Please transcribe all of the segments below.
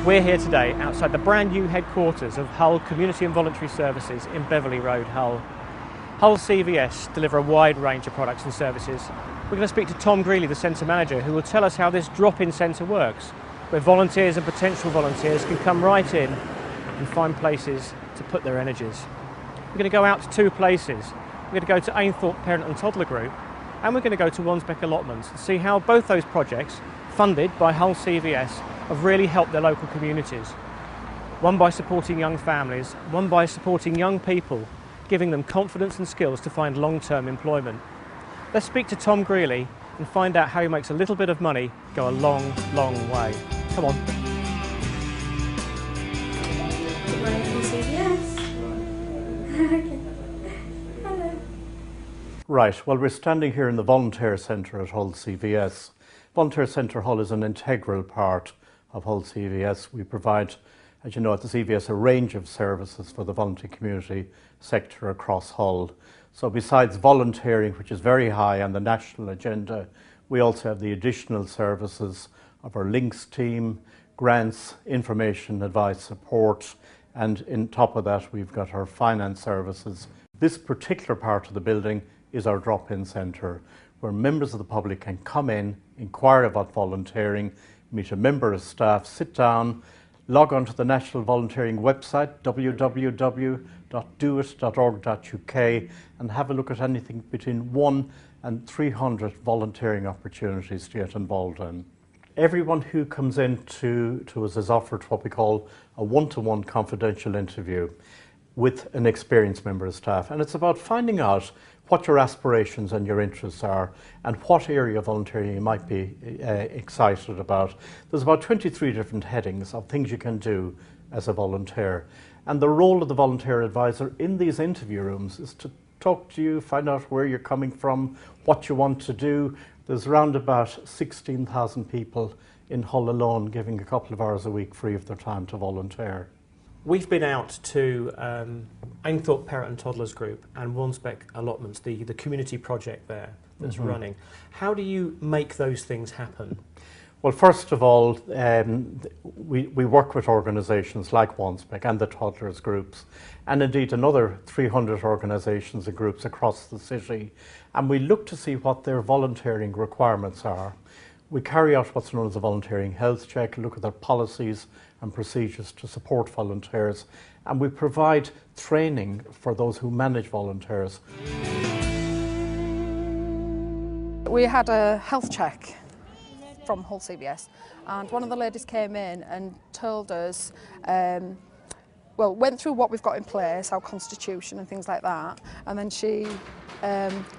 We're here today outside the brand new headquarters of Hull Community and Voluntary Services in Beverley Road, Hull. Hull CVS deliver a wide range of products and services. We're going to speak to Tom Greeley, the centre manager, who will tell us how this drop-in centre works, where volunteers and potential volunteers can come right in and find places to put their energies. We're going to go out to two places. We're going to go to Ainthorpe Parent and Toddler Group, and we're going to go to Wansbeck Allotments and see how both those projects, funded by Hull CVS, have really helped their local communities. One by supporting young families, one by supporting young people, giving them confidence and skills to find long-term employment. Let's speak to Tom Greeley and find out how he makes a little bit of money go a long, long way. Come on. Good morning from CVS. Okay. Hello. Right, well, we're standing here in the Volunteer Centre at Hull CVS. Volunteer Centre Hull is an integral part of Hull CVS. We provide, as you know, at the CVS a range of services for the voluntary community sector across Hull. So besides volunteering, which is very high on the national agenda, we also have the additional services of our links team, grants, information, advice, support, and on top of that we've got our finance services. This particular part of the building is our drop-in centre, where members of the public can come in, inquire about volunteering, meet a member of staff, sit down, log on to the National Volunteering website, www.doit.org.uk, and have a look at anything between 1 and 300 volunteering opportunities to get involved in. Everyone who comes in to us is offered what we call a one-to-one confidential interview with an experienced member of staff, and it's about finding out what your aspirations and your interests are and what area of volunteering you might be excited about. There's about 23 different headings of things you can do as a volunteer, and the role of the volunteer advisor in these interview rooms is to talk to you, find out where you're coming from, what you want to do. There's around about 16,000 people in Hull alone giving a couple of hours a week free of their time to volunteer. We've been out to Ainthorpe Parent and Toddlers Group and Wansbeck Allotments, the community project there that's running. How do you make those things happen? Well, first of all, we work with organisations like Wansbeck and the Toddlers Groups, and indeed another 300 organisations and groups across the city, and we look to see what their volunteering requirements are. We carry out what's known as a volunteering health check, look at their policies and procedures to support volunteers, and we provide training for those who manage volunteers. We had a health check from Hull CVS, and one of the ladies came in and told us, went through what we've got in place, our constitution and things like that, and then she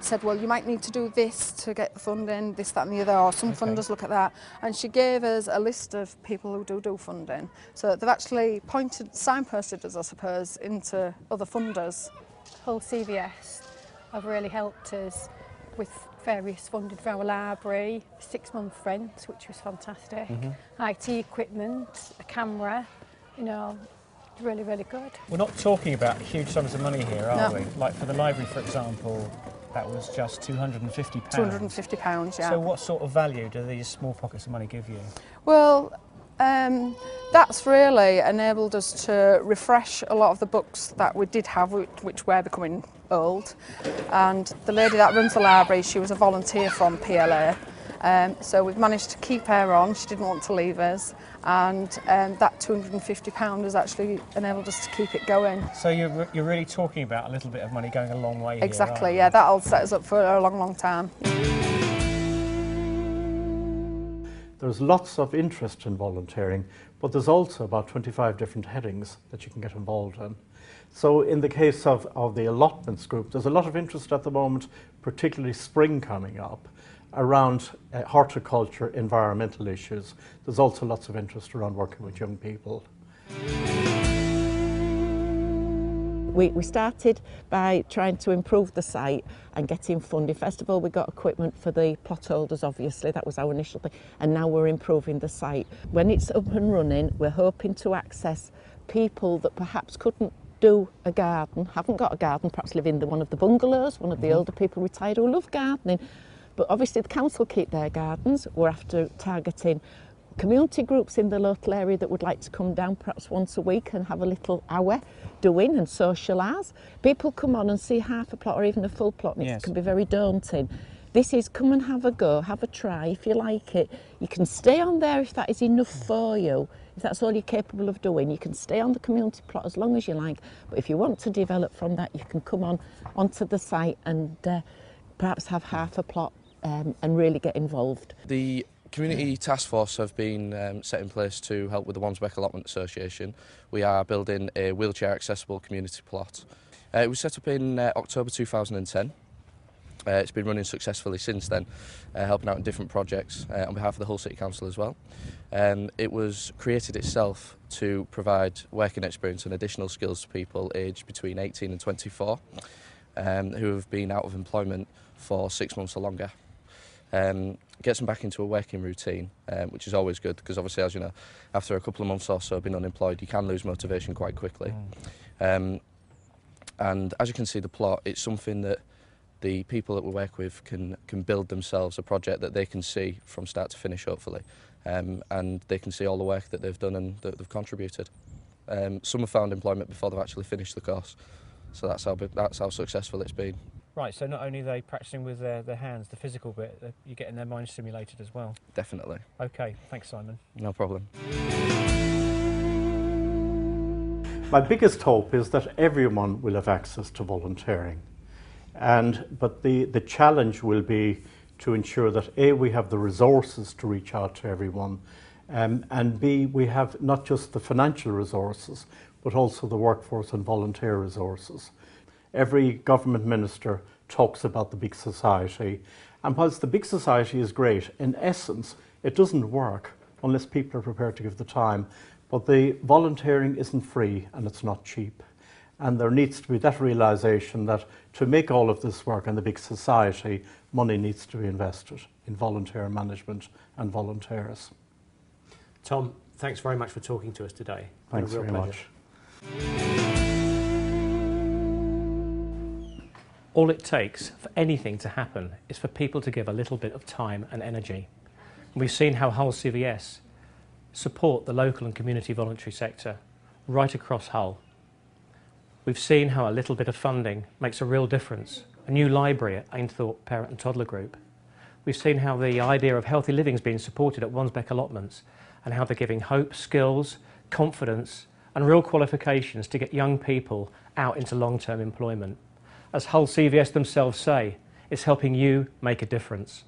said, well, you might need to do this to get the funding, this, that and the other, or some funders look at that. And she gave us a list of people who do funding. So they've actually signposted us, I suppose, into other funders. Hull CVS have really helped us with various funding for our library, 6-month rent, which was fantastic, IT equipment, a camera, you know, really, really good. We're not talking about huge sums of money here, are we? Like for the library, for example, that was just £250. £250, yeah. So what sort of value do these small pockets of money give you? Well, that's really enabled us to refresh a lot of the books that we did have, which were becoming old. And the lady that runs the library, she was a volunteer from PLA. So we've managed to keep her on, she didn't want to leave us, and that £250 has actually enabled us to keep it going. So you're really talking about a little bit of money going a long way here, exactly, yeah, that'll set us up for a long, long time. There's lots of interest in volunteering, but there's also about 25 different headings that you can get involved in. So in the case of the allotments group, there's a lot of interest at the moment, particularly spring coming up, around horticulture, environmental issues. There's also lots of interest around working with young people. We started by trying to improve the site and getting funding. First of all, we got equipment for the plot holders, obviously, that was our initial thing, and now we're improving the site. When it's up and running, we're hoping to access people that perhaps couldn't do a garden, haven't got a garden, perhaps live in one of the bungalows, one of the older people retired who love gardening. But obviously the council keep their gardens. We're after targeting community groups in the local area that would like to come down perhaps once a week and have a little hour doing and socialise. People come on and see half a plot or even a full plot, and it can be very daunting. This is come and have a go, have a try if you like it. You can stay on there if that is enough for you. If that's all you're capable of doing, you can stay on the community plot as long as you like. But if you want to develop from that, you can come onto the site and perhaps have half a plot and really get involved. The Community Task Force have been set in place to help with the Wansbeck Allotment Association. We are building a wheelchair accessible community plot. It was set up in October 2010. It's been running successfully since then, helping out in different projects on behalf of the Hull City Council as well. It was created itself to provide working experience and additional skills to people aged between 18 and 24 who have been out of employment for 6 months or longer. Gets them back into a working routine, which is always good because obviously, as you know, after a couple of months or so being unemployed, you can lose motivation quite quickly. And as you can see, the plot, it's something that the people that we work with can build themselves a project that they can see from start to finish, hopefully, and they can see all the work that they've done and that they've contributed. Some have found employment before they've actually finished the course, so that's how successful it's been. Right, so not only are they practising with their hands, the physical bit, you're getting their mind stimulated as well. Definitely. Okay, thanks Simon. No problem. My biggest hope is that everyone will have access to volunteering. But the challenge will be to ensure that A, we have the resources to reach out to everyone, and B, we have not just the financial resources, but also the workforce and volunteer resources. Every government minister talks about the big society, and whilst the big society is great, in essence, it doesn't work unless people are prepared to give the time. But the volunteering isn't free and it's not cheap. And there needs to be that realisation that to make all of this work in the big society, money needs to be invested in volunteer management and volunteers. Tom, thanks very much for talking to us today. Thanks very much. All it takes for anything to happen is for people to give a little bit of time and energy. We've seen how Hull CVS support the local and community voluntary sector right across Hull. We've seen how a little bit of funding makes a real difference. A new library at Ainthorpe Parent and Toddler Group. We've seen how the idea of healthy living is being supported at Wansbeck Allotments and how they're giving hope, skills, confidence and real qualifications to get young people out into long-term employment. As Hull CVS themselves say, it's helping you make a difference.